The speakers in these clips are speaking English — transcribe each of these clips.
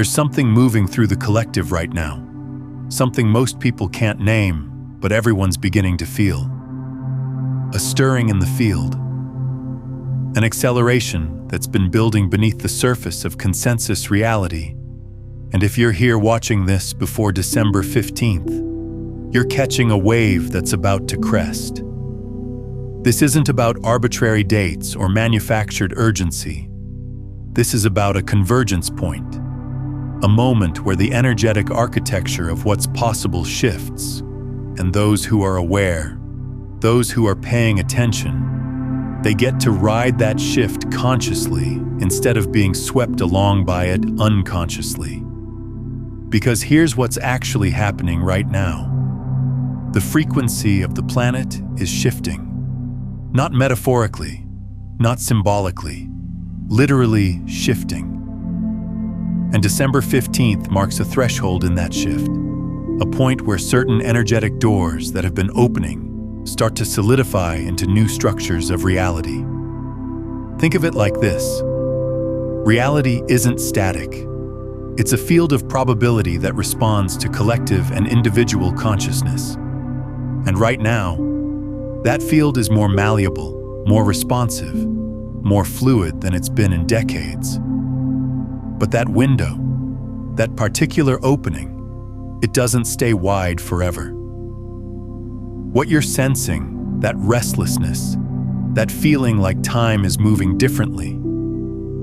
There's something moving through the collective right now. Something most people can't name, but everyone's beginning to feel. A stirring in the field. An acceleration that's been building beneath the surface of consensus reality. And if you're here watching this before December 15th, you're catching a wave that's about to crest. This isn't about arbitrary dates or manufactured urgency. This is about a convergence point, a moment where the energetic architecture of what's possible shifts, and those who are aware, those who are paying attention, they get to ride that shift consciously instead of being swept along by it unconsciously. Because here's what's actually happening right now. The frequency of the planet is shifting. Not metaphorically, not symbolically, literally shifting. And December 15th marks a threshold in that shift, a point where certain energetic doors that have been opening start to solidify into new structures of reality. Think of it like this. Reality isn't static. It's a field of probability that responds to collective and individual consciousness. And right now, that field is more malleable, more responsive, more fluid than it's been in decades. But that window, that particular opening, it doesn't stay wide forever. What you're sensing, that restlessness, that feeling like time is moving differently,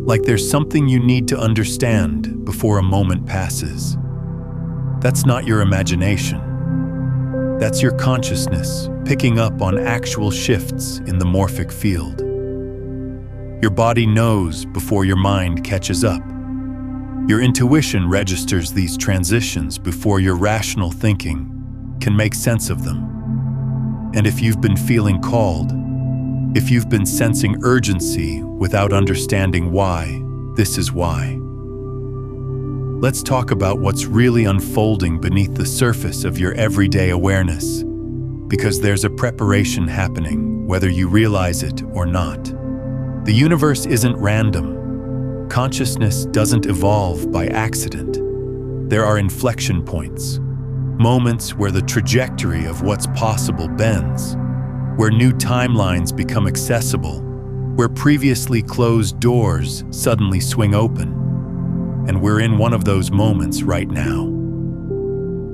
like there's something you need to understand before a moment passes. That's not your imagination. That's your consciousness picking up on actual shifts in the morphic field. Your body knows before your mind catches up. Your intuition registers these transitions before your rational thinking can make sense of them. And if you've been feeling called, if you've been sensing urgency without understanding why, this is why. Let's talk about what's really unfolding beneath the surface of your everyday awareness, because there's a preparation happening, whether you realize it or not. The universe isn't random. Consciousness doesn't evolve by accident. There are inflection points, moments where the trajectory of what's possible bends, where new timelines become accessible, where previously closed doors suddenly swing open. And we're in one of those moments right now.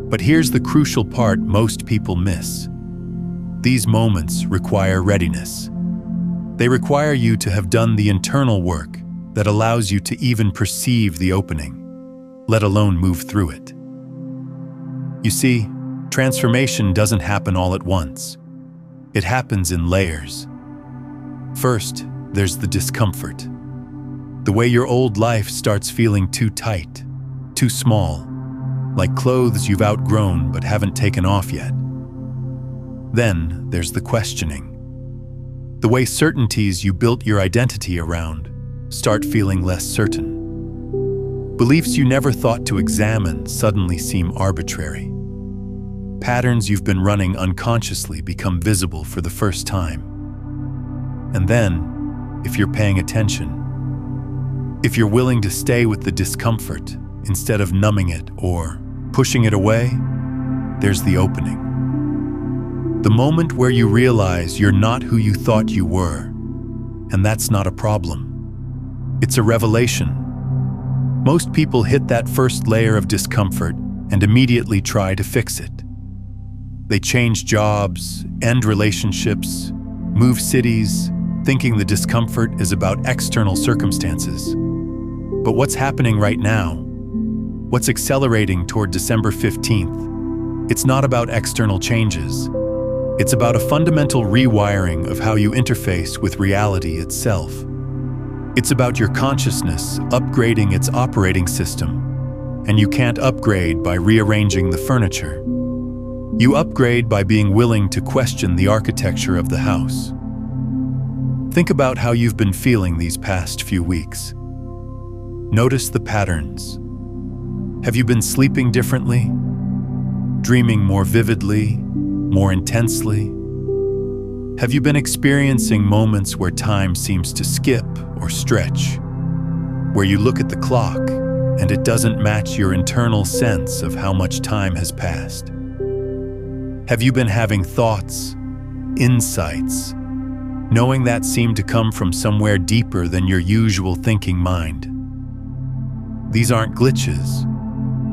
But here's the crucial part most people miss. These moments require readiness. They require you to have done the internal work that allows you to even perceive the opening, let alone move through it. You see, transformation doesn't happen all at once. It happens in layers. First, there's the discomfort. The way your old life starts feeling too tight, too small, like clothes you've outgrown but haven't taken off yet. Then there's the questioning. The way certainties you built your identity around start feeling less certain. Beliefs you never thought to examine suddenly seem arbitrary. Patterns you've been running unconsciously become visible for the first time. And then, if you're paying attention, if you're willing to stay with the discomfort instead of numbing it or pushing it away, there's the opening. The moment where you realize you're not who you thought you were, and that's not a problem. It's a revelation. Most people hit that first layer of discomfort and immediately try to fix it. They change jobs, end relationships, move cities, thinking the discomfort is about external circumstances. But what's happening right now, what's accelerating toward December 15th, it's not about external changes. It's about a fundamental rewiring of how you interface with reality itself. It's about your consciousness upgrading its operating system, and you can't upgrade by rearranging the furniture. You upgrade by being willing to question the architecture of the house. Think about how you've been feeling these past few weeks. Notice the patterns. Have you been sleeping differently? Dreaming more vividly, more intensely? Have you been experiencing moments where time seems to skip or stretch, where you look at the clock and it doesn't match your internal sense of how much time has passed? Have you been having thoughts, insights, knowing that seem to come from somewhere deeper than your usual thinking mind? These aren't glitches.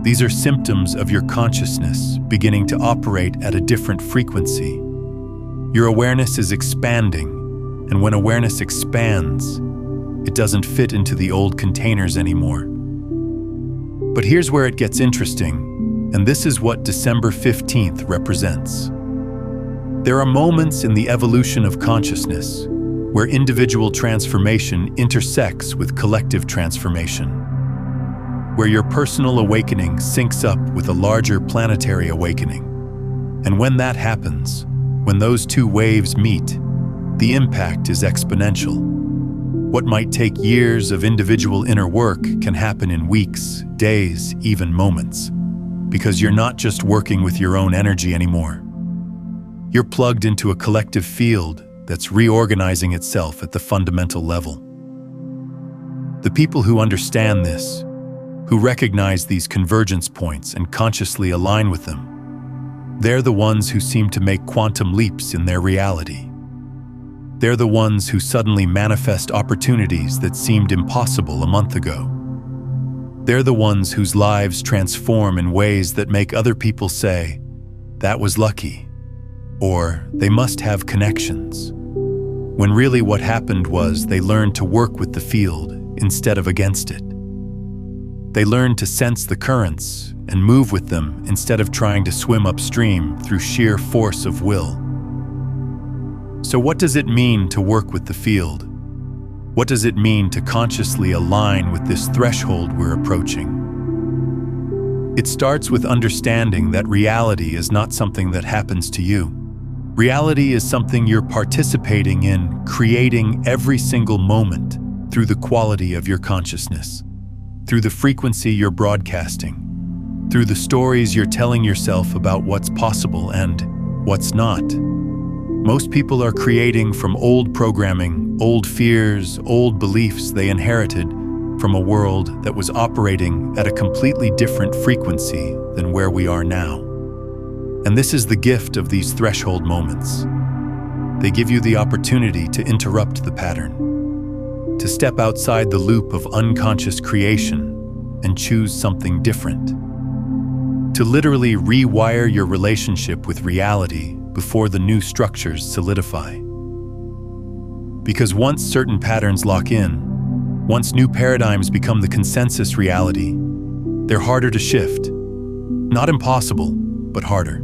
These are symptoms of your consciousness beginning to operate at a different frequency. Your awareness is expanding, and when awareness expands, it doesn't fit into the old containers anymore. But here's where it gets interesting, and this is what December 15th represents. There are moments in the evolution of consciousness where individual transformation intersects with collective transformation, where your personal awakening syncs up with a larger planetary awakening. And when that happens, when those two waves meet, the impact is exponential. What might take years of individual inner work can happen in weeks, days, even moments, because you're not just working with your own energy anymore. You're plugged into a collective field that's reorganizing itself at the fundamental level. The people who understand this, who recognize these convergence points and consciously align with them, they're the ones who seem to make quantum leaps in their reality. They're the ones who suddenly manifest opportunities that seemed impossible a month ago. They're the ones whose lives transform in ways that make other people say, "That was lucky," or "They must have connections," when really what happened was they learned to work with the field instead of against it. They learned to sense the currents and move with them instead of trying to swim upstream through sheer force of will. So what does it mean to work with the field? What does it mean to consciously align with this threshold we're approaching? It starts with understanding that reality is not something that happens to you. Reality is something you're participating in, creating every single moment through the quality of your consciousness, through the frequency you're broadcasting, through the stories you're telling yourself about what's possible and what's not. Most people are creating from old programming, old fears, old beliefs they inherited from a world that was operating at a completely different frequency than where we are now. And this is the gift of these threshold moments. They give you the opportunity to interrupt the pattern, to step outside the loop of unconscious creation and choose something different, to literally rewire your relationship with reality before the new structures solidify. Because once certain patterns lock in, once new paradigms become the consensus reality, they're harder to shift. Not impossible, but harder.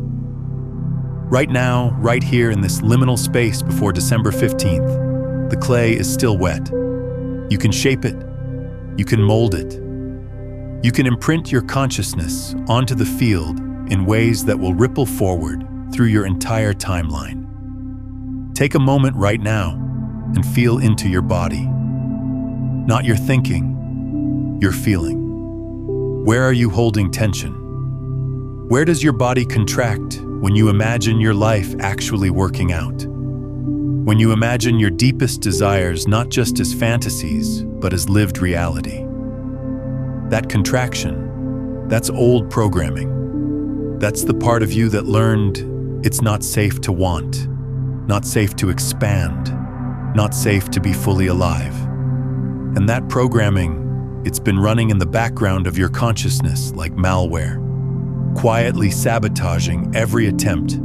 Right now, right here in this liminal space before December 15th, the clay is still wet. You can shape it. You can mold it. You can imprint your consciousness onto the field in ways that will ripple forward through your entire timeline. Take a moment right now and feel into your body. Not your thinking, your feeling. Where are you holding tension? Where does your body contract when you imagine your life actually working out? When you imagine your deepest desires not just as fantasies, but as lived reality. That contraction, that's old programming. That's the part of you that learned it's not safe to want, not safe to expand, not safe to be fully alive. And that programming, it's been running in the background of your consciousness like malware, quietly sabotaging every attempt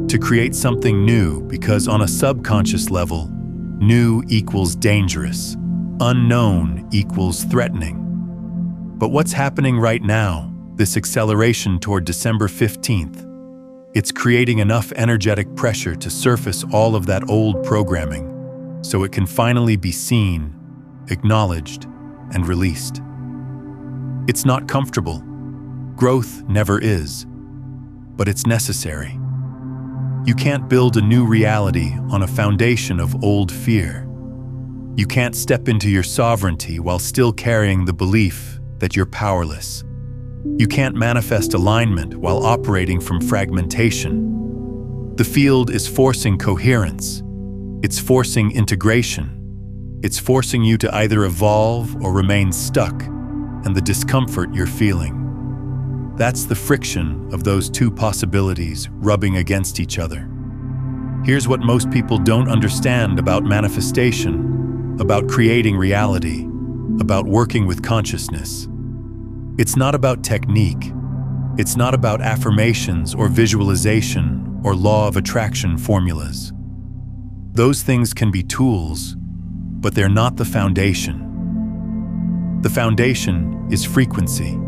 to create something new, because on a subconscious level, new equals dangerous, unknown equals threatening. But what's happening right now, this acceleration toward December 15th, it's creating enough energetic pressure to surface all of that old programming so it can finally be seen, acknowledged, and released. It's not comfortable. Growth never is, but it's necessary. You can't build a new reality on a foundation of old fear. You can't step into your sovereignty while still carrying the belief that you're powerless. You can't manifest alignment while operating from fragmentation. The field is forcing coherence. It's forcing integration. It's forcing you to either evolve or remain stuck. and the discomfort you're feeling. That's the friction of those two possibilities rubbing against each other. Here's what most people don't understand about manifestation, about creating reality, about working with consciousness. It's not about technique. It's not about affirmations or visualization or law of attraction formulas. Those things can be tools, but they're not the foundation. The foundation is frequency.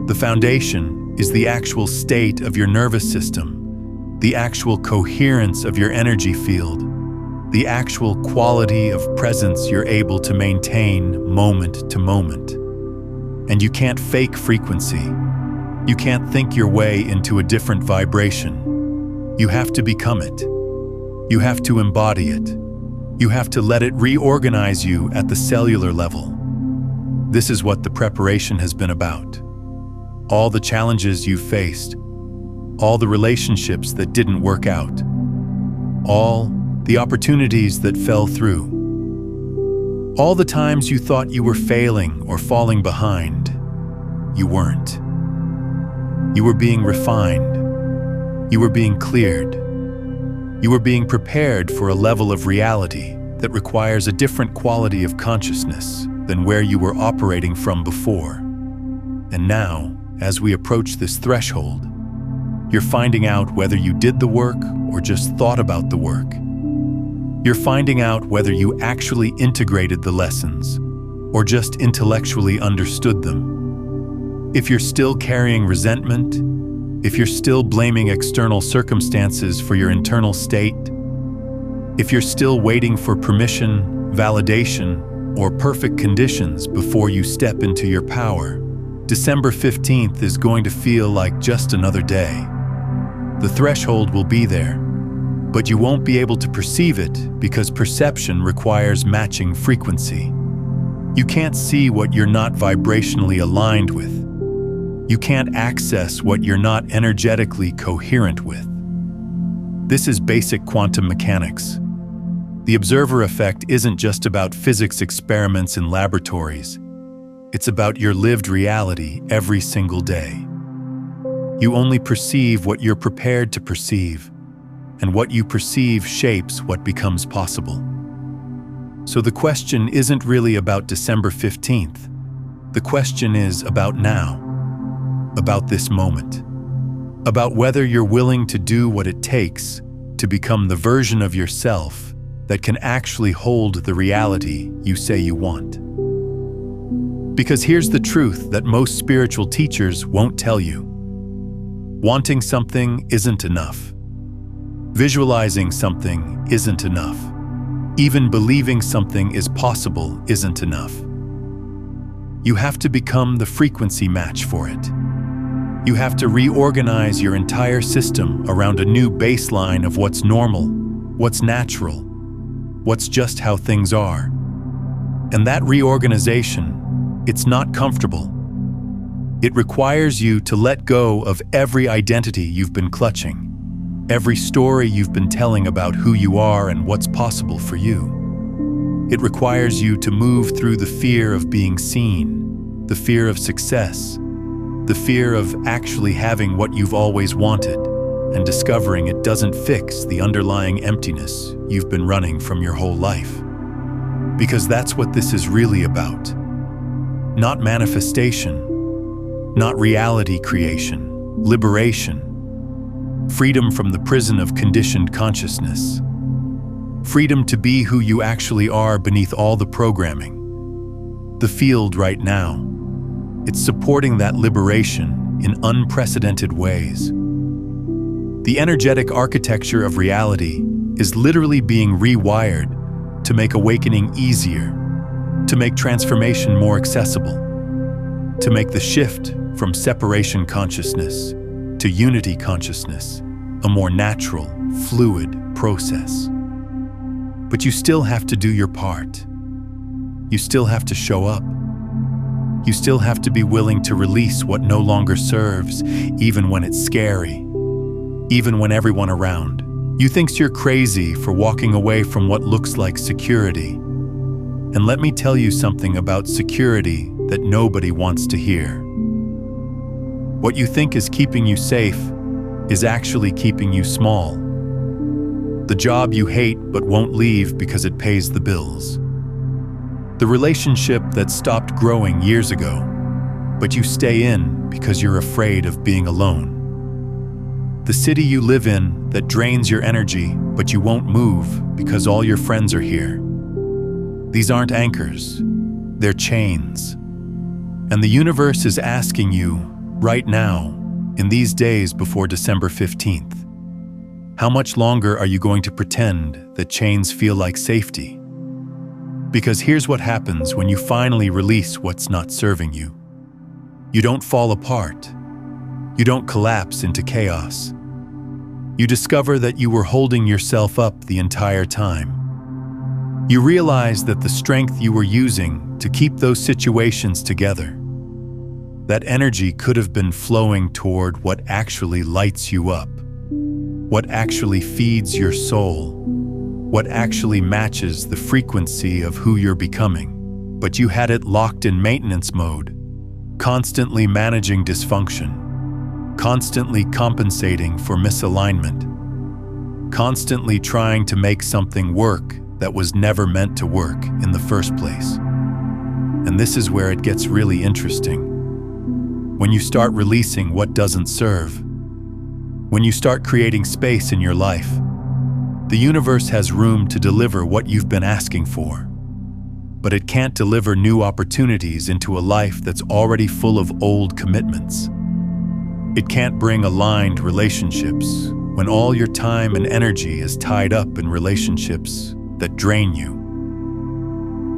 The foundation is the actual state of your nervous system, the actual coherence of your energy field, the actual quality of presence you're able to maintain moment to moment. And you can't fake frequency. You can't think your way into a different vibration. You have to become it. You have to embody it. You have to let it reorganize you at the cellular level. This is what the preparation has been about. All the challenges you've faced, all the relationships that didn't work out, all the opportunities that fell through, all the times you thought you were failing or falling behind, you weren't. You were being refined. You were being cleared. You were being prepared for a level of reality that requires a different quality of consciousness than where you were operating from before. And now, as we approach this threshold, you're finding out whether you did the work or just thought about the work. You're finding out whether you actually integrated the lessons or just intellectually understood them. If you're still carrying resentment, if you're still blaming external circumstances for your internal state, if you're still waiting for permission, validation, or perfect conditions before you step into your power, December 15th is going to feel like just another day. The threshold will be there, but you won't be able to perceive it because perception requires matching frequency. You can't see what you're not vibrationally aligned with. You can't access what you're not energetically coherent with. This is basic quantum mechanics. The observer effect isn't just about physics experiments in laboratories. It's about your lived reality every single day. You only perceive what you're prepared to perceive, and what you perceive shapes what becomes possible. So the question isn't really about December 15th. The question is about now, about this moment, about whether you're willing to do what it takes to become the version of yourself that can actually hold the reality you say you want. Because here's the truth that most spiritual teachers won't tell you. Wanting something isn't enough. Visualizing something isn't enough. Even believing something is possible isn't enough. You have to become the frequency match for it. You have to reorganize your entire system around a new baseline of what's normal, what's natural, what's just how things are. And that reorganization, it's not comfortable. It requires you to let go of every identity you've been clutching, every story you've been telling about who you are and what's possible for you. It requires you to move through the fear of being seen, the fear of success, the fear of actually having what you've always wanted and discovering it doesn't fix the underlying emptiness you've been running from your whole life. Because that's what this is really about. Not manifestation, not reality creation, liberation, freedom from the prison of conditioned consciousness, freedom to be who you actually are beneath all the programming. The field right now, it's supporting that liberation in unprecedented ways. The energetic architecture of reality is literally being rewired to make awakening easier, to make transformation more accessible, to make the shift from separation consciousness to unity consciousness a more natural, fluid process. But you still have to do your part. You still have to show up. You still have to be willing to release what no longer serves, even when it's scary, even when everyone around you thinks you're crazy for walking away from what looks like security. And let me tell you something about security that nobody wants to hear. What you think is keeping you safe is actually keeping you small. The job you hate but won't leave because it pays the bills. The relationship that stopped growing years ago, but you stay in because you're afraid of being alone. The city you live in that drains your energy, but you won't move because all your friends are here. These aren't anchors, they're chains. And the universe is asking you, right now, in these days before December 15th, how much longer are you going to pretend that chains feel like safety? Because here's what happens when you finally release what's not serving you. You don't fall apart. You don't collapse into chaos. You discover that you were holding yourself up the entire time. You realize that the strength you were using to keep those situations together, that energy could have been flowing toward what actually lights you up, what actually feeds your soul, what actually matches the frequency of who you're becoming. But you had it locked in maintenance mode, constantly managing dysfunction, constantly compensating for misalignment, constantly trying to make something work that was never meant to work in the first place. And this is where it gets really interesting. When you start releasing what doesn't serve, when you start creating space in your life, the universe has room to deliver what you've been asking for. But it can't deliver new opportunities into a life that's already full of old commitments. It can't bring aligned relationships when all your time and energy is tied up in relationships that drain you.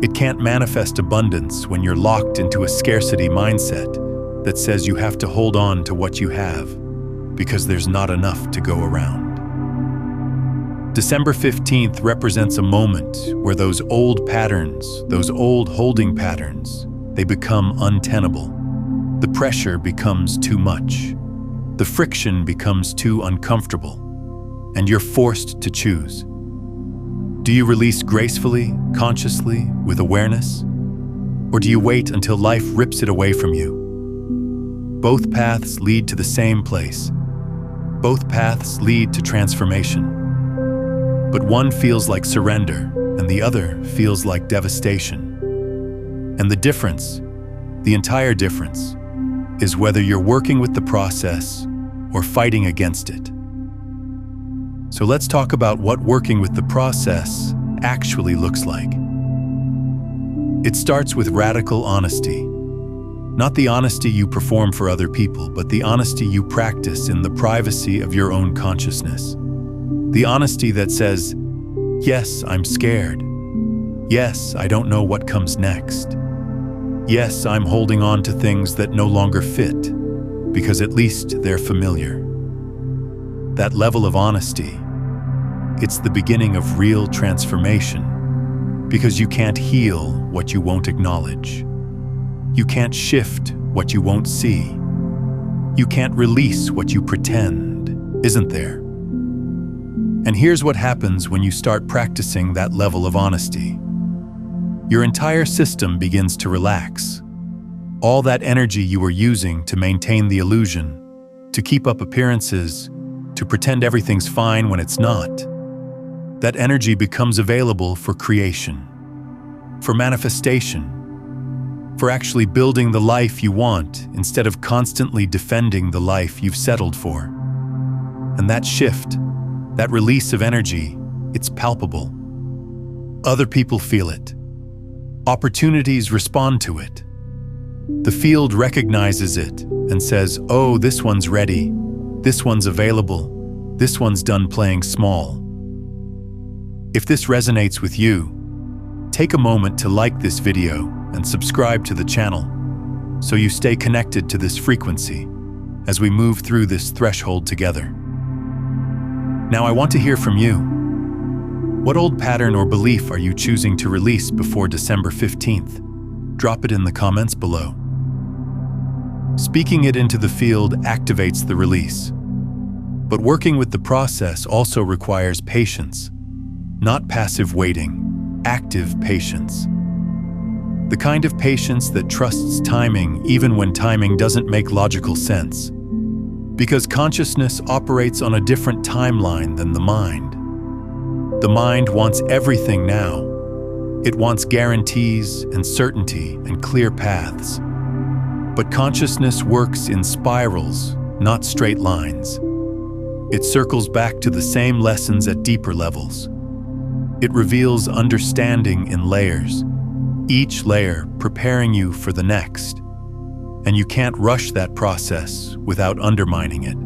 It can't manifest abundance when you're locked into a scarcity mindset that says you have to hold on to what you have because there's not enough to go around. December 15th represents a moment where those old patterns, those old holding patterns, they become untenable. The pressure becomes too much. The friction becomes too uncomfortable, and you're forced to choose. Do you release gracefully, consciously, with awareness? Or do you wait until life rips it away from you? Both paths lead to the same place. Both paths lead to transformation. But one feels like surrender, and the other feels like devastation. And the difference, the entire difference, is whether you're working with the process or fighting against it. So let's talk about what working with the process actually looks like. It starts with radical honesty. Not the honesty you perform for other people, but the honesty you practice in the privacy of your own consciousness. The honesty that says, yes, I'm scared. Yes, I don't know what comes next. Yes, I'm holding on to things that no longer fit, because at least they're familiar. That level of honesty, it's the beginning of real transformation, because you can't heal what you won't acknowledge. You can't shift what you won't see. You can't release what you pretend isn't there. And here's what happens when you start practicing that level of honesty. Your entire system begins to relax. All that energy you were using to maintain the illusion, to keep up appearances, to pretend everything's fine when it's not, that energy becomes available for creation, for manifestation, for actually building the life you want instead of constantly defending the life you've settled for. And that shift, that release of energy, it's palpable. Other people feel it. Opportunities respond to it. The field recognizes it and says, oh, this one's ready, this one's available, this one's done playing small. If this resonates with you, take a moment to like this video and subscribe to the channel so you stay connected to this frequency as we move through this threshold together. Now I want to hear from you. What old pattern or belief are you choosing to release before December 15th? Drop it in the comments below. Speaking it into the field activates the release. But working with the process also requires patience. Not passive waiting, active patience. The kind of patience that trusts timing even when timing doesn't make logical sense. Because consciousness operates on a different timeline than the mind. The mind wants everything now. It wants guarantees and certainty and clear paths. But consciousness works in spirals, not straight lines. It circles back to the same lessons at deeper levels. It reveals understanding in layers, each layer preparing you for the next. And you can't rush that process without undermining it.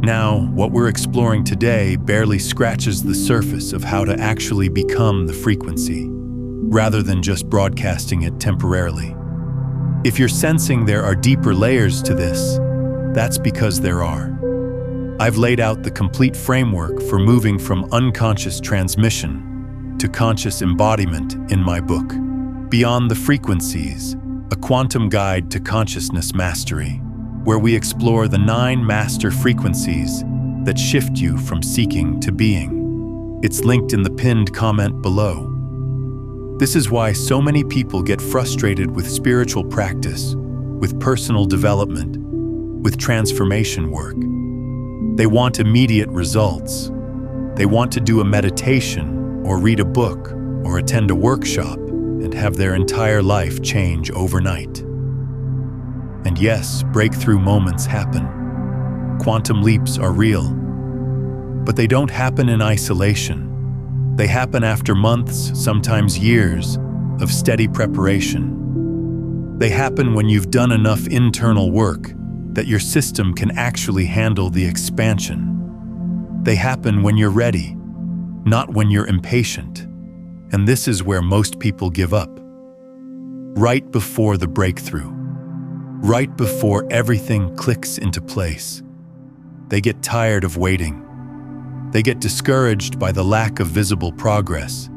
Now, what we're exploring today barely scratches the surface of how to actually become the frequency, rather than just broadcasting it temporarily. If you're sensing there are deeper layers to this, that's because there are. I've laid out the complete framework for moving from unconscious transmission to conscious embodiment in my book, Beyond the Frequencies, a quantum guide to consciousness mastery, where we explore the 9 master frequencies that shift you from seeking to being. It's linked in the pinned comment below. This is why so many people get frustrated with spiritual practice, with personal development, with transformation work. They want immediate results. They want to do a meditation, or read a book, or attend a workshop, and have their entire life change overnight. And yes, breakthrough moments happen. Quantum leaps are real. But they don't happen in isolation. They happen after months, sometimes years, of steady preparation. They happen when you've done enough internal work that your system can actually handle the expansion. They happen when you're ready, not when you're impatient. And this is where most people give up. Right before the breakthrough. Right before everything clicks into place. They get tired of waiting. They get discouraged by the lack of visible progress.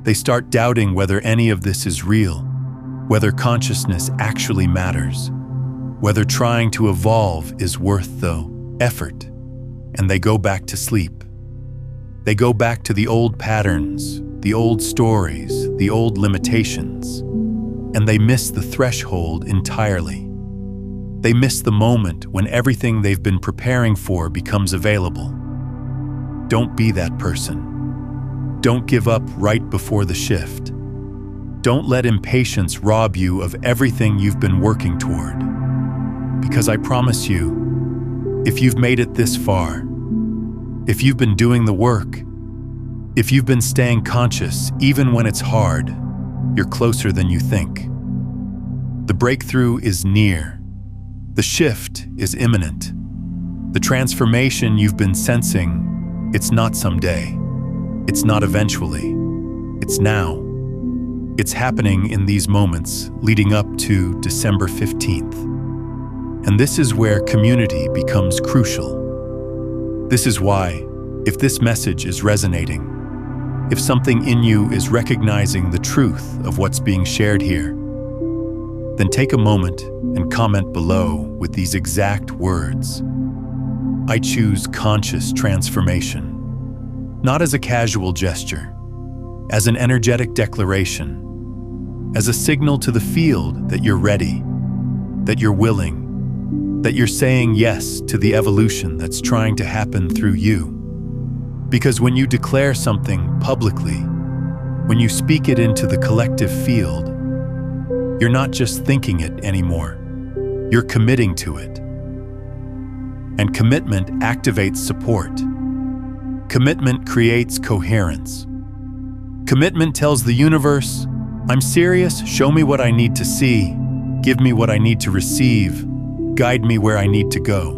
They start doubting whether any of this is real, whether consciousness actually matters, whether trying to evolve is worth the effort, and they go back to sleep. They go back to the old patterns, the old stories, the old limitations, and they miss the threshold entirely. They miss the moment when everything they've been preparing for becomes available. Don't be that person. Don't give up right before the shift. Don't let impatience rob you of everything you've been working toward. Because I promise you, if you've made it this far, if you've been doing the work, if you've been staying conscious even when it's hard, you're closer than you think. The breakthrough is near. The shift is imminent. The transformation you've been sensing, it's not someday. It's not eventually. It's now. It's happening in these moments leading up to December 15th. And this is where community becomes crucial. This is why, if this message is resonating, if something in you is recognizing the truth of what's being shared here, then take a moment and comment below with these exact words. I choose conscious transformation. Not as a casual gesture, as an energetic declaration, as a signal to the field that you're ready, that you're willing, that you're saying yes to the evolution that's trying to happen through you. Because when you declare something publicly, when you speak it into the collective field, you're not just thinking it anymore, you're committing to it. And commitment activates support. Commitment creates coherence. Commitment tells the universe, I'm serious, show me what I need to see, give me what I need to receive, guide me where I need to go.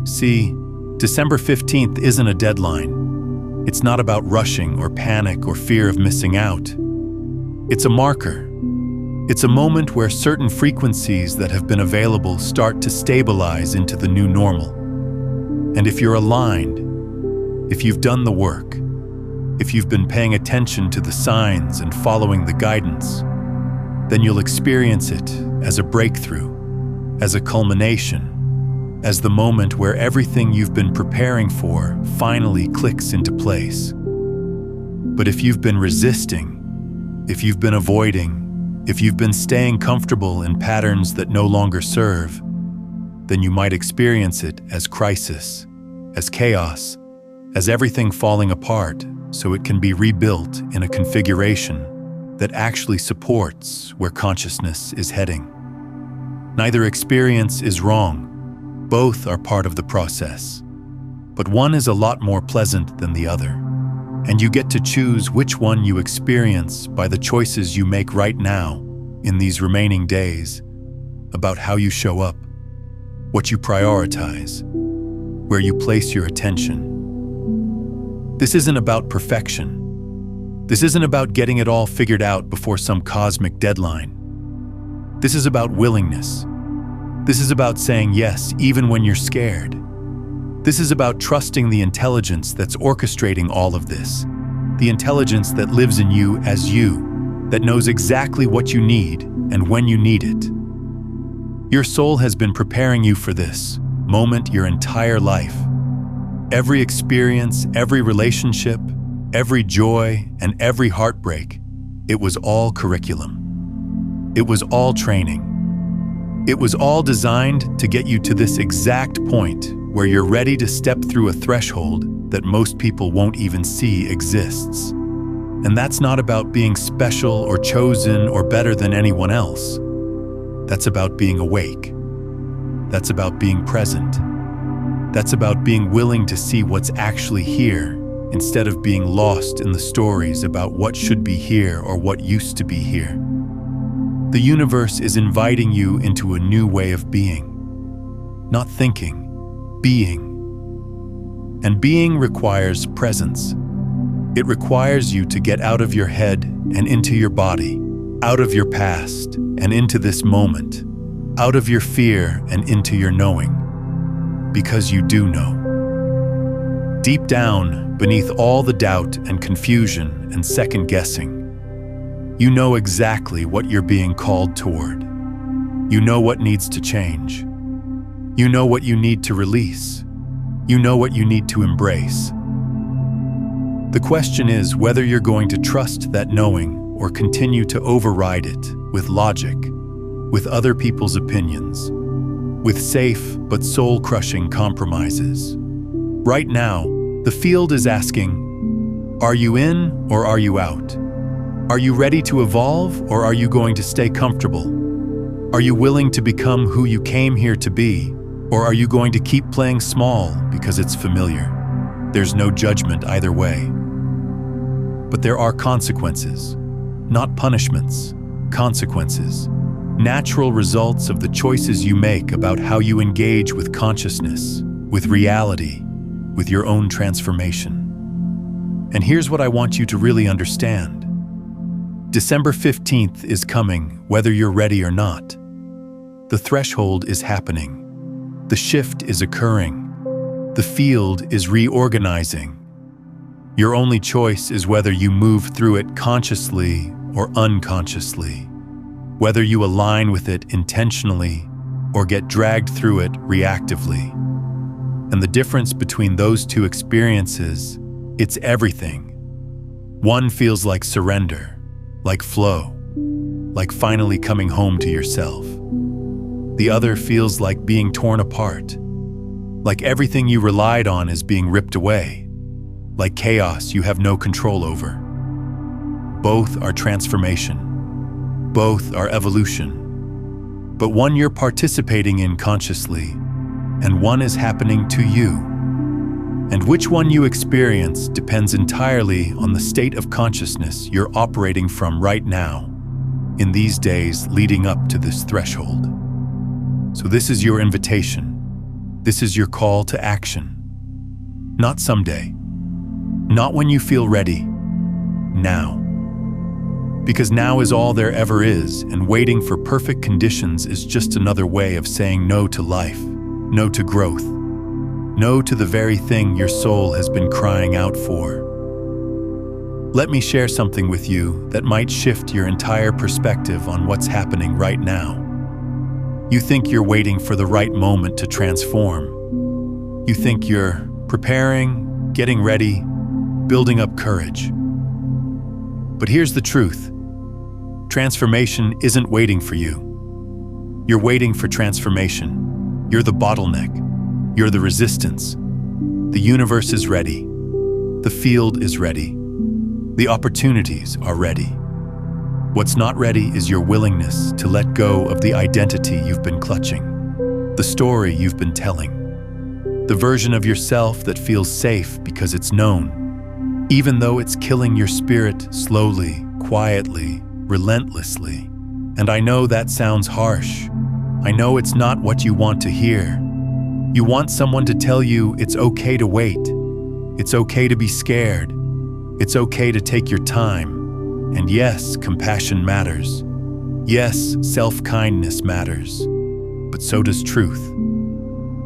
See, December 15th isn't a deadline. It's not about rushing or panic or fear of missing out. It's a marker. It's a moment where certain frequencies that have been available start to stabilize into the new normal. And if you're aligned, if you've done the work, if you've been paying attention to the signs and following the guidance, then you'll experience it as a breakthrough, as a culmination, as the moment where everything you've been preparing for finally clicks into place. But if you've been resisting, if you've been avoiding, If you've been staying comfortable in patterns that no longer serve, then you might experience it as crisis, as chaos, as everything falling apart so it can be rebuilt in a configuration that actually supports where consciousness is heading. Neither experience is wrong. Both are part of the process. But one is a lot more pleasant than the other. And you get to choose which one you experience by the choices you make right now in these remaining days about how you show up, what you prioritize, where you place your attention. This isn't about perfection. This isn't about getting it all figured out before some cosmic deadline. This is about willingness. This is about saying yes even when you're scared. This is about trusting the intelligence that's orchestrating all of this, the intelligence that lives in you as you, that knows exactly what you need and when you need it. Your soul has been preparing you for this moment your entire life. Every experience, every relationship, every joy, and every heartbreak, it was all curriculum. It was all training. It was all designed to get you to this exact point where you're ready to step through a threshold that most people won't even see exists. And that's not about being special or chosen or better than anyone else. That's about being awake. That's about being present. That's about being willing to see what's actually here instead of being lost in the stories about what should be here or what used to be here. The universe is inviting you into a new way of being. Not thinking, being. And being requires presence. It requires you to get out of your head and into your body, out of your past and into this moment, out of your fear and into your knowing. Because you do know. Deep down, beneath all the doubt and confusion and second guessing, you know exactly what you're being called toward. You know what needs to change. You know what you need to release. You know what you need to embrace. The question is whether you're going to trust that knowing or continue to override it with logic, with other people's opinions, with safe but soul-crushing compromises. Right now, the field is asking, are you in or are you out? Are you ready to evolve or are you going to stay comfortable? Are you willing to become who you came here to be, or are you going to keep playing small because it's familiar? There's no judgment either way. But there are consequences, not punishments, consequences. Natural results of the choices you make about how you engage with consciousness, with reality, with your own transformation. And here's what I want you to really understand. December 15th is coming, whether you're ready or not. The threshold is happening. The shift is occurring. The field is reorganizing. Your only choice is whether you move through it consciously or unconsciously, whether you align with it intentionally or get dragged through it reactively. And the difference between those two experiences, it's everything. One feels like surrender, like flow, like finally coming home to yourself. The other feels like being torn apart, like everything you relied on is being ripped away, like chaos you have no control over. Both are transformation. Both are evolution. But one you're participating in consciously, and one is happening to you. And which one you experience depends entirely on the state of consciousness you're operating from right now, in these days leading up to this threshold. So this is your invitation. This is your call to action. Not someday. Not when you feel ready. Now. Because now is all there ever is, and waiting for perfect conditions is just another way of saying no to life, no to growth, no to the very thing your soul has been crying out for. Let me share something with you that might shift your entire perspective on what's happening right now. You think you're waiting for the right moment to transform. You think you're preparing, getting ready, building up courage. But here's the truth. Transformation isn't waiting for you. You're waiting for transformation. You're the bottleneck. You're the resistance. The universe is ready. The field is ready. The opportunities are ready. What's not ready is your willingness to let go of the identity you've been clutching, the story you've been telling, the version of yourself that feels safe because it's known, even though it's killing your spirit slowly, quietly, relentlessly. And I know that sounds harsh. I know it's not what you want to hear. You want someone to tell you it's okay to wait. It's okay to be scared. It's okay to take your time. And yes, compassion matters. Yes, self-kindness matters. But so does truth.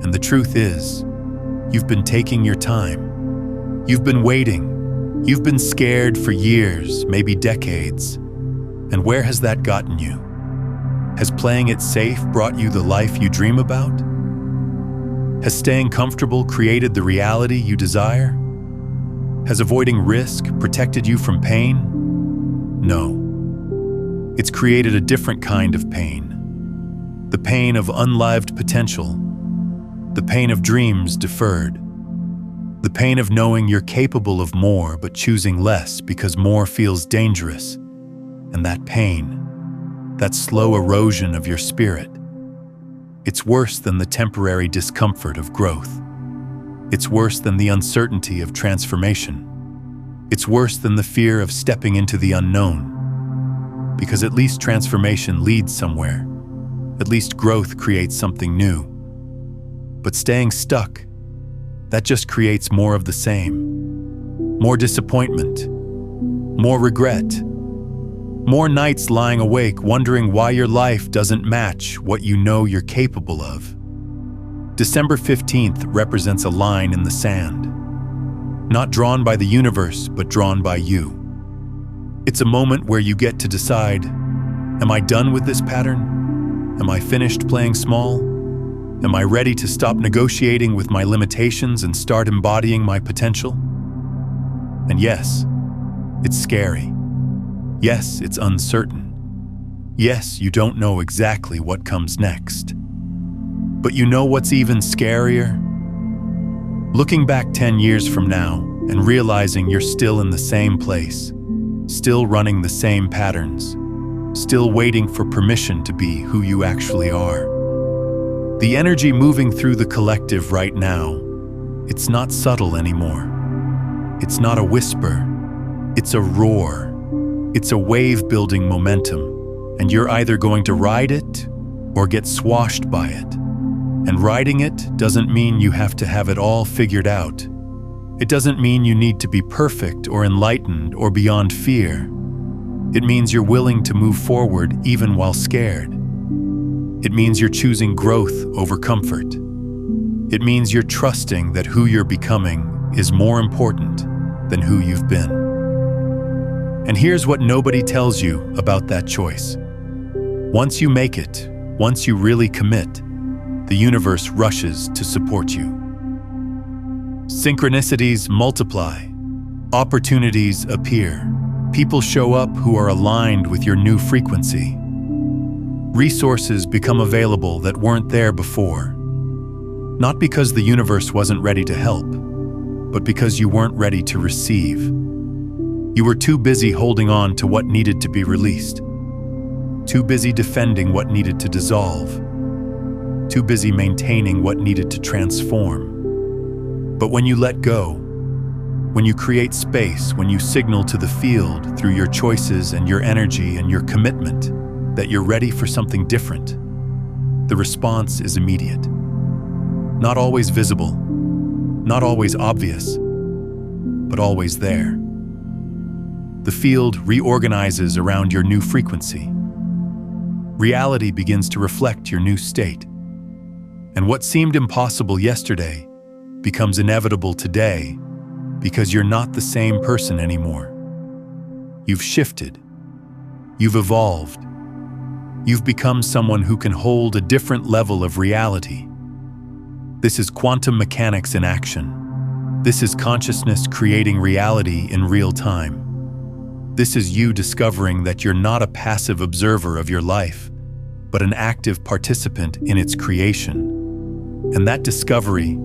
And the truth is, you've been taking your time. You've been waiting. You've been scared for years, maybe decades. And where has that gotten you? Has playing it safe brought you the life you dream about? Has staying comfortable created the reality you desire? Has avoiding risk protected you from pain? No. It's created a different kind of pain. The pain of unlived potential. The pain of dreams deferred. The pain of knowing you're capable of more but choosing less because more feels dangerous. And that pain, that slow erosion of your spirit, it's worse than the temporary discomfort of growth. It's worse than the uncertainty of transformation. It's worse than the fear of stepping into the unknown. Because at least transformation leads somewhere. At least growth creates something new. But staying stuck, that just creates more of the same. More disappointment. More regret. More nights lying awake wondering why your life doesn't match what you know you're capable of. December 15th represents a line in the sand. Not drawn by the universe, but drawn by you. It's a moment where you get to decide, am I done with this pattern? Am I finished playing small? Am I ready to stop negotiating with my limitations and start embodying my potential? And yes, it's scary. Yes, it's uncertain. Yes, you don't know exactly what comes next. But you know what's even scarier? Looking back 10 years from now and realizing you're still in the same place, still running the same patterns, still waiting for permission to be who you actually are. The energy moving through the collective right now, it's not subtle anymore. It's not a whisper, it's a roar. It's a wave building momentum, and you're either going to ride it or get swashed by it. And riding it doesn't mean you have to have it all figured out. It doesn't mean you need to be perfect or enlightened or beyond fear. It means you're willing to move forward even while scared. It means you're choosing growth over comfort. It means you're trusting that who you're becoming is more important than who you've been. And here's what nobody tells you about that choice. Once you make it, once you really commit, the universe rushes to support you. Synchronicities multiply. Opportunities appear. People show up who are aligned with your new frequency. Resources become available that weren't there before. Not because the universe wasn't ready to help, but because you weren't ready to receive. You were too busy holding on to what needed to be released. Too busy defending what needed to dissolve. Too busy maintaining what needed to transform. But when you let go, when you create space, when you signal to the field through your choices and your energy and your commitment that you're ready for something different, the response is immediate. Not always visible, not always obvious, but always there. The field reorganizes around your new frequency. Reality begins to reflect your new state. And what seemed impossible yesterday becomes inevitable today because you're not the same person anymore. You've shifted. You've evolved. You've become someone who can hold a different level of reality. This is quantum mechanics in action. This is consciousness creating reality in real time. This is you discovering that you're not a passive observer of your life, but an active participant in its creation. And that discovery,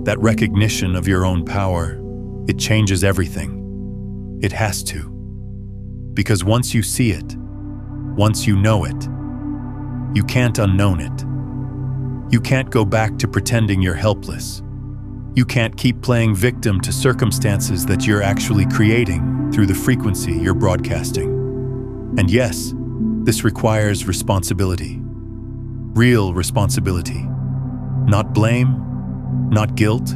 that recognition of your own power, it changes everything. It has to. Because once you see it, once you know it, you can't unknown it. You can't go back to pretending you're helpless. You can't keep playing victim to circumstances that you're actually creating through the frequency you're broadcasting. And yes, this requires responsibility. Real responsibility. Not blame, not guilt,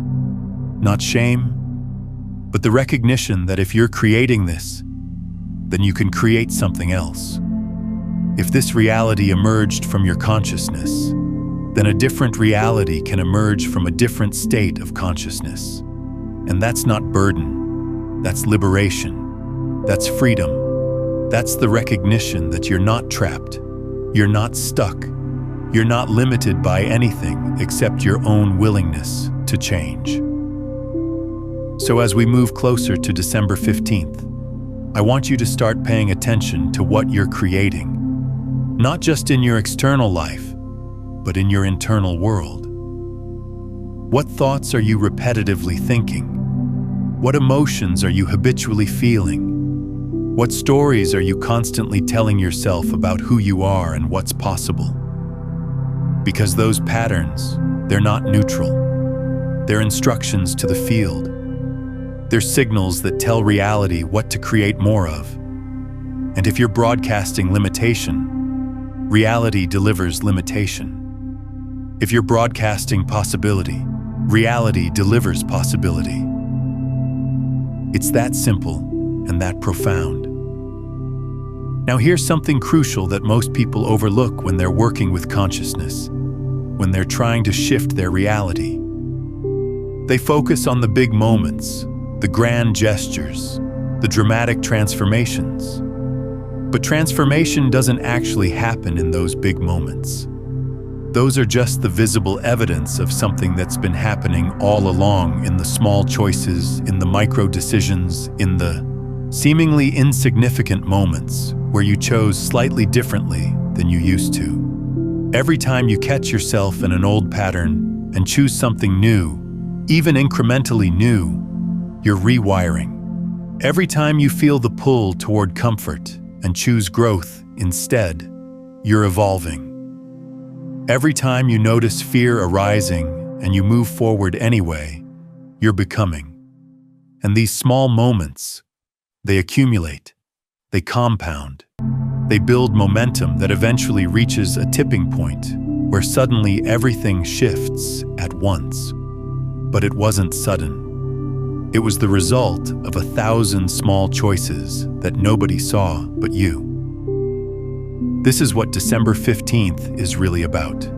not shame, but the recognition that if you're creating this, then you can create something else. If this reality emerged from your consciousness, then a different reality can emerge from a different state of consciousness. And that's not burden, that's liberation, that's freedom. That's the recognition that you're not trapped, you're not stuck, you're not limited by anything except your own willingness to change. So as we move closer to December 15th, I want you to start paying attention to what you're creating, not just in your external life, but in your internal world. What thoughts are you repetitively thinking? What emotions are you habitually feeling? What stories are you constantly telling yourself about who you are and what's possible? Because those patterns, they're not neutral. They're instructions to the field. They're signals that tell reality what to create more of. And if you're broadcasting limitation, reality delivers limitation. If you're broadcasting possibility, reality delivers possibility. It's that simple and that profound. Now here's something crucial that most people overlook when they're working with consciousness, when they're trying to shift their reality. They focus on the big moments, the grand gestures, the dramatic transformations. But transformation doesn't actually happen in those big moments. Those are just the visible evidence of something that's been happening all along in the small choices, in the micro decisions, in the seemingly insignificant moments where you chose slightly differently than you used to. Every time you catch yourself in an old pattern and choose something new, even incrementally new, you're rewiring. Every time you feel the pull toward comfort and choose growth instead, you're evolving. Every time you notice fear arising and you move forward anyway, you're becoming. And these small moments, they accumulate, they compound, they build momentum that eventually reaches a tipping point where suddenly everything shifts at once. But it wasn't sudden. It was the result of 1,000 small choices that nobody saw but you. This is what December 15th is really about.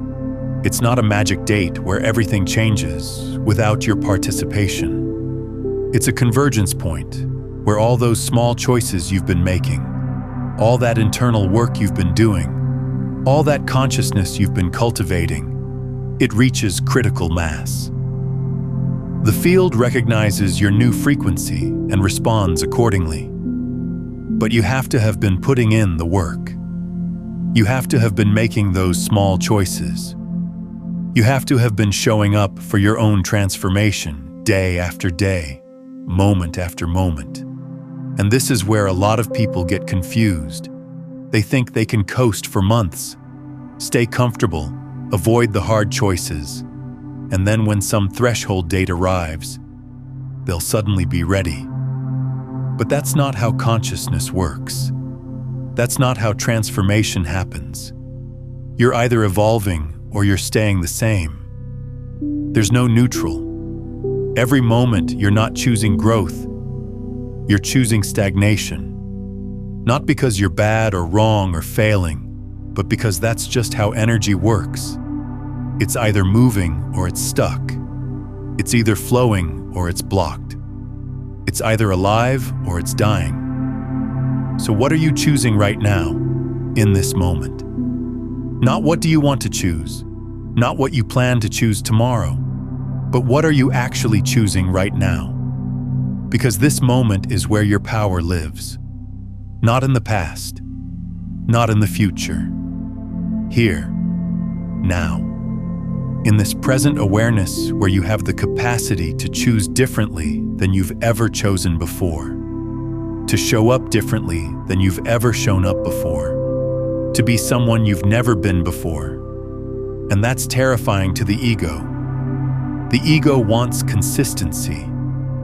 It's not a magic date where everything changes without your participation. It's a convergence point where all those small choices you've been making, all that internal work you've been doing, all that consciousness you've been cultivating, it reaches critical mass. The field recognizes your new frequency and responds accordingly. But you have to have been putting in the work. You have to have been making those small choices. You have to have been showing up for your own transformation day after day, moment after moment. And this is where a lot of people get confused. They think they can coast for months, stay comfortable, avoid the hard choices, and then when some threshold date arrives, they'll suddenly be ready. But that's not how consciousness works. That's not how transformation happens. You're either evolving or you're staying the same. There's no neutral. Every moment you're not choosing growth, you're choosing stagnation. Not because you're bad or wrong or failing, but because that's just how energy works. It's either moving or it's stuck. It's either flowing or it's blocked. It's either alive or it's dying. So what are you choosing right now, in this moment? Not what do you want to choose, not what you plan to choose tomorrow, but what are you actually choosing right now? Because this moment is where your power lives. Not in the past, not in the future. Here, now. In this present awareness where you have the capacity to choose differently than you've ever chosen before, to show up differently than you've ever shown up before, to be someone you've never been before. And that's terrifying to the ego. The ego wants consistency.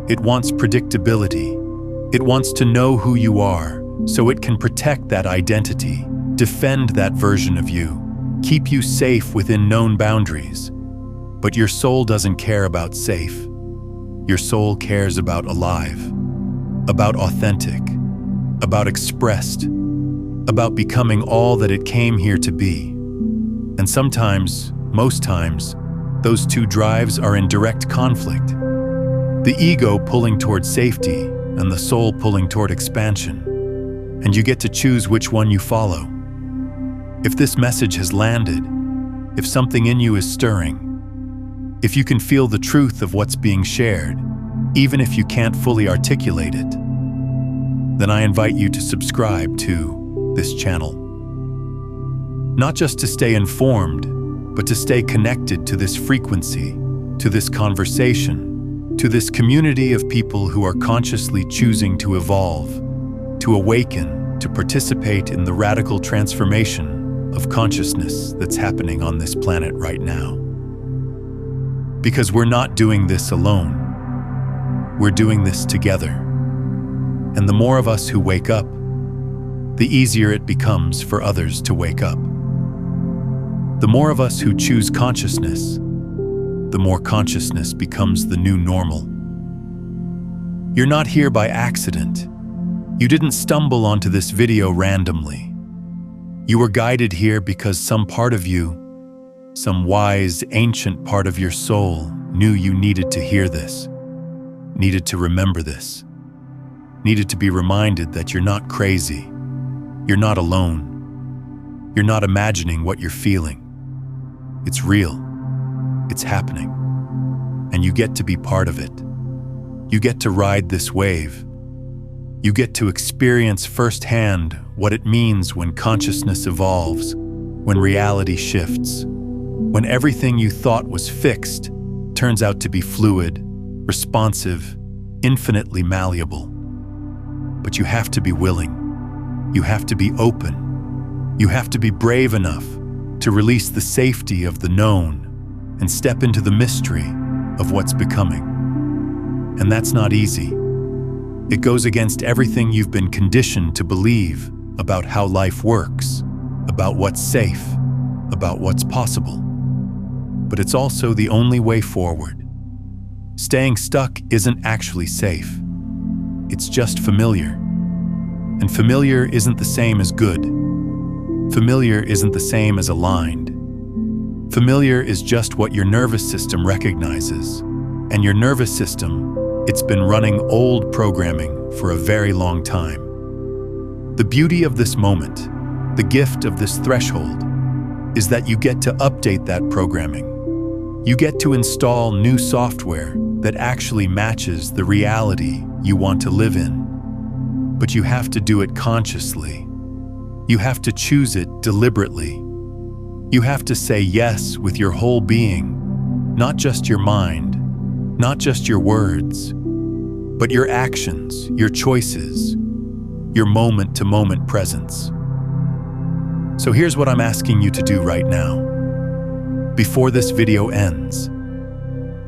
It wants predictability. It wants to know who you are so it can protect that identity, defend that version of you, keep you safe within known boundaries. But your soul doesn't care about safe. Your soul cares about alive, about authentic, about expressed, about becoming all that it came here to be. And sometimes, most times, those two drives are in direct conflict. The ego pulling toward safety and the soul pulling toward expansion. And you get to choose which one you follow. If this message has landed, if something in you is stirring, if you can feel the truth of what's being shared, even if you can't fully articulate it, then I invite you to subscribe to this channel. Not just to stay informed, but to stay connected to this frequency, to this conversation, to this community of people who are consciously choosing to evolve, to awaken, to participate in the radical transformation of consciousness that's happening on this planet right now. Because we're not doing this alone. We're doing this together. And the more of us who wake up, the easier it becomes for others to wake up. The more of us who choose consciousness, the more consciousness becomes the new normal. You're not here by accident. You didn't stumble onto this video randomly. You were guided here because some part of you, some wise, ancient part of your soul, knew you needed to hear this, needed to remember this, needed to be reminded that you're not crazy, you're not alone, you're not imagining what you're feeling. It's real, it's happening, and you get to be part of it. You get to ride this wave. You get to experience firsthand what it means when consciousness evolves, when reality shifts, when everything you thought was fixed turns out to be fluid, responsive, infinitely malleable. But you have to be willing. You have to be open. You have to be brave enough to release the safety of the known and step into the mystery of what's becoming. And that's not easy. It goes against everything you've been conditioned to believe about how life works, about what's safe, about what's possible. But it's also the only way forward. Staying stuck isn't actually safe. It's just familiar. And familiar isn't the same as good. Familiar isn't the same as aligned. Familiar is just what your nervous system recognizes. And your nervous system, it's been running old programming for a very long time. The beauty of this moment, the gift of this threshold, is that you get to update that programming. You get to install new software that actually matches the reality you want to live in. But you have to do it consciously. You have to choose it deliberately. You have to say yes with your whole being, not just your mind, not just your words, but your actions, your choices, your moment-to-moment presence. So here's what I'm asking you to do right now. Before this video ends,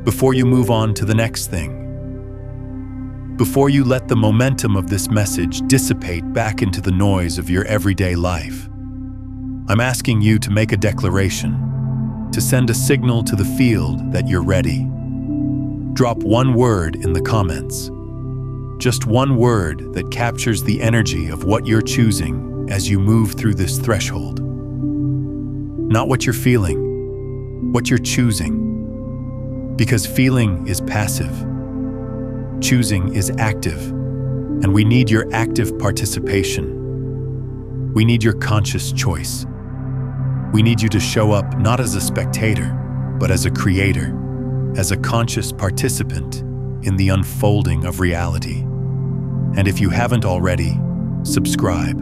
before you move on to the next thing, before you let the momentum of this message dissipate back into the noise of your everyday life, I'm asking you to make a declaration, to send a signal to the field that you're ready. Drop one word in the comments. Just one word that captures the energy of what you're choosing as you move through this threshold. Not what you're feeling, what you're choosing. Because feeling is passive. Choosing is active, and we need your active participation. We need your conscious choice. We need you to show up not as a spectator, but as a creator, as a conscious participant in the unfolding of reality. And if you haven't already, subscribe.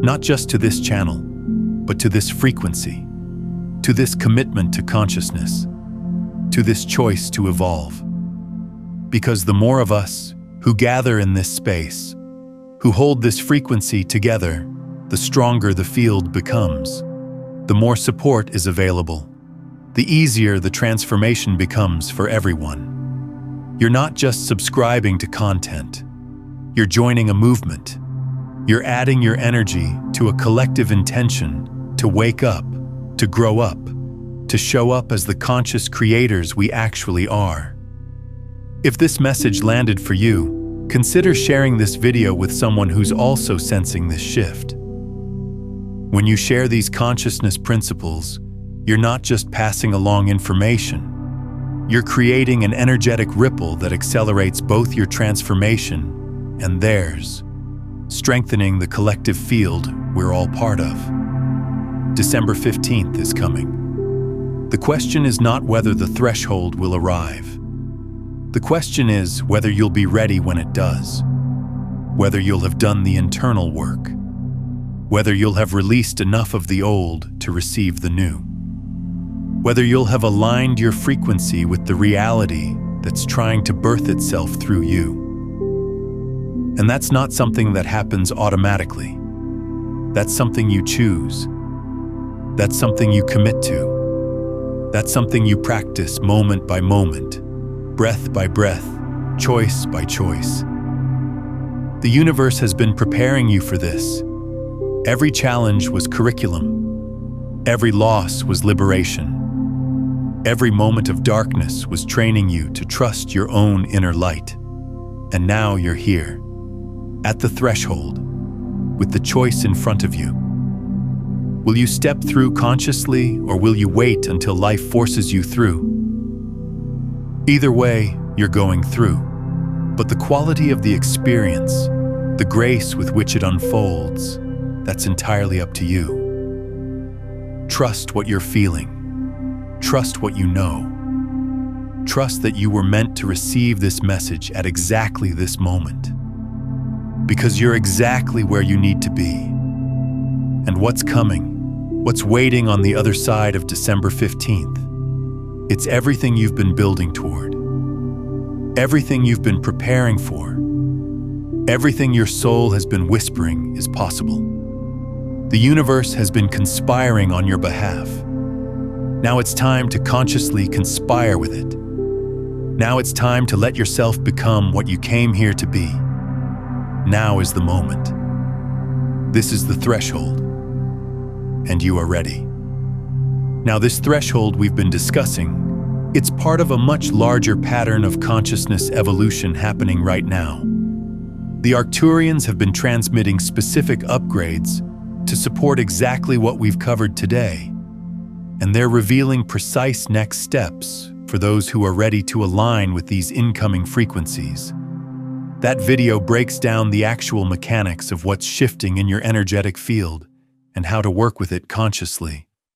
Not just to this channel, but to this frequency, to this commitment to consciousness, to this choice to evolve. Because the more of us who gather in this space, who hold this frequency together, the stronger the field becomes. The more support is available, the easier the transformation becomes for everyone. You're not just subscribing to content. You're joining a movement. You're adding your energy to a collective intention to wake up, to grow up, to show up as the conscious creators we actually are. If this message landed for you, consider sharing this video with someone who's also sensing this shift. When you share these consciousness principles, you're not just passing along information. You're creating an energetic ripple that accelerates both your transformation and theirs, strengthening the collective field we're all part of. December 15th is coming. The question is not whether the threshold will arrive. The question is whether you'll be ready when it does, whether you'll have done the internal work, whether you'll have released enough of the old to receive the new, whether you'll have aligned your frequency with the reality that's trying to birth itself through you. And that's not something that happens automatically. That's something you choose. That's something you commit to. That's something you practice moment by moment, breath by breath, choice by choice. The universe has been preparing you for this. Every challenge was curriculum. Every loss was liberation. Every moment of darkness was training you to trust your own inner light. And now you're here, at the threshold, with the choice in front of you. Will you step through consciously, or will you wait until life forces you through? Either way, you're going through. But the quality of the experience, the grace with which it unfolds, that's entirely up to you. Trust what you're feeling. Trust what you know. Trust that you were meant to receive this message at exactly this moment. Because you're exactly where you need to be. And what's coming, what's waiting on the other side of December 15th, it's everything you've been building toward. Everything you've been preparing for. Everything your soul has been whispering is possible. The universe has been conspiring on your behalf. Now it's time to consciously conspire with it. Now it's time to let yourself become what you came here to be. Now is the moment. This is the threshold. And you are ready. Now, this threshold we've been discussing, it's part of a much larger pattern of consciousness evolution happening right now. The Arcturians have been transmitting specific upgrades to support exactly what we've covered today, and they're revealing precise next steps for those who are ready to align with these incoming frequencies. That video breaks down the actual mechanics of what's shifting in your energetic field and how to work with it consciously.